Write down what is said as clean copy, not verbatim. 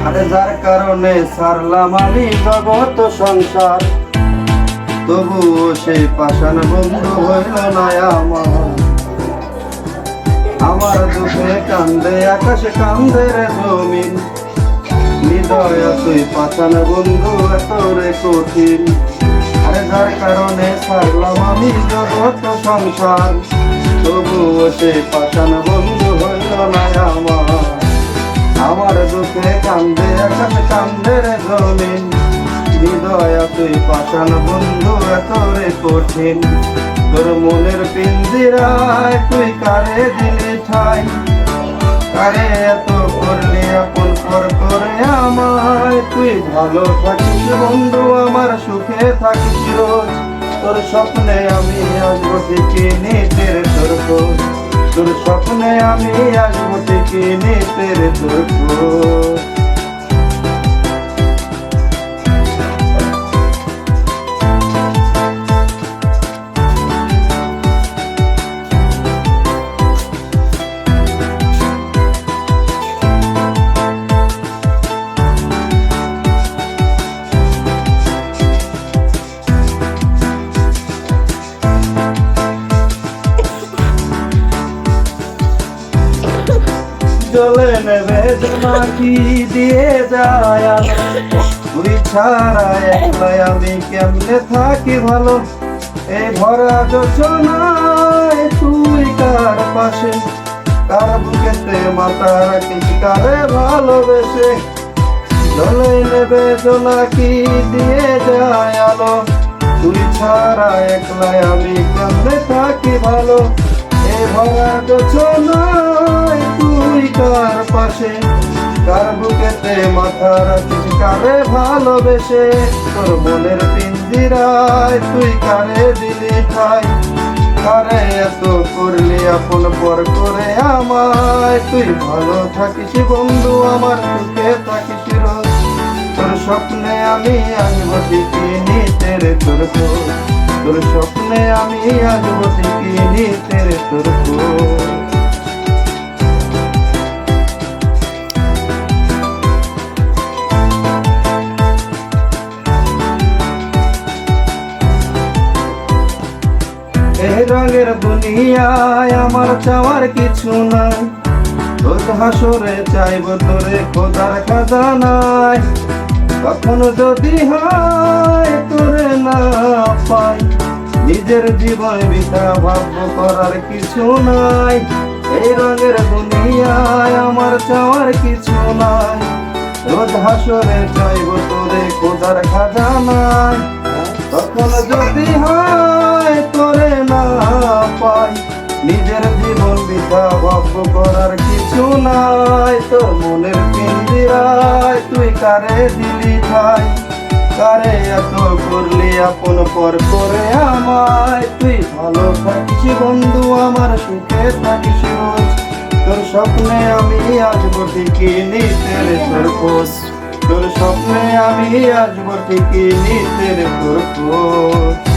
আরে যার কারণে ছাড়লাম আমি জগৎ সংসার, তবুও সেই পাষাণ বন্ধু হইল না আমার দুঃখে কান্দে আকাশে কান্দে রে জমিন, হৃদয় তুই পাষাণ বন্ধু এত রে কঠিন। আরে যার কারণে ছাড়লাম আমি জগৎ সংসার, তবুও সেই পাষাণ বন্ধু হইল না আমার দুঃখে কান্দে আকাশে কান্দে রে জমিন, হৃদয় তুই পাষাণ বন্ধু এত রে কঠিন। তোর মনের পিঞ্জিরায় তুই কারে দিলি ঠাই, কারে এত করলি আপন পর করে আমায়। তুই ভালো থাকিস বন্ধু আমার সুখে থাকিস রোজ, তোর স্বপ্নে আমি আসবো ঠিকই নিতের তোর খোঁজ, তোর স্বপ্নে আমি আসবো ঠিকই নিতের তোর খোঁজ। জলে নেবে জোনাকি দিয়ে যায় আলো, তুই ছাড়া একলাই আমি কেমনে থাকি ভালো। এই ভরা যোজনায় তুই কার পাশে, কার বুকেতে মাথা রাখিস কারে ভালোবেসে। জলে নেবে জোনাকি দিয়ে যায় আলো, তুই ছাড়া একলাই আমি কেমনে থাকি ভালো। এই ভরা যোজনায় তুই কার পাশে, কার বুকেতে মাথা রাখিস কারে ভালোবেসে। তোর মনের পিঞ্জিরায় তুই কারে দিলি ঠাই, কারে এত করলি আপন পর করে আমায়। তুই ভালো থাকিস বন্ধু আমার সুখে থাকিস রোজ, তোর স্বপ্নে আমি আসবো ঠিকই নিতের তোর খোঁজ, তোর স্বপ্নে আমি আসবো ঠিকই নিতের তোর খোঁজ। এই রঙের দুনিয়ায় আমার চাওয়ার কিছু নাই, তোর হাসরে চাইব তোরে খোদার খাজানায়। কখনো যদি হয় তোরে না পাই, নিজের জীবন বৃথা ভাব্য করার কিছু নাই। এই রঙের দুনিয়ায় আমার চাওয়ার কিছু নাই, রোজ হাসরে চাইব তোরে খোদার খাজানায়। কখনো যদি হয় তোরে না পাই, নিজের জীবন বৃথা ভাব্য করার কিছু নাই। তোর মনের পিঞ্জিরায় তুই কারে দিলি ঠাই, কারে এত করলি আপন পর করে আমায়। তুই ভালো থাকিস বন্ধু আমার সুখে থাকিস রোজ, তোর স্বপ্নে আমি আসবো ঠিকই নিতের তোর খোঁজ, তোর স্বপ্নে আমি আসবো ঠিকই নিতের তোর খোঁজ।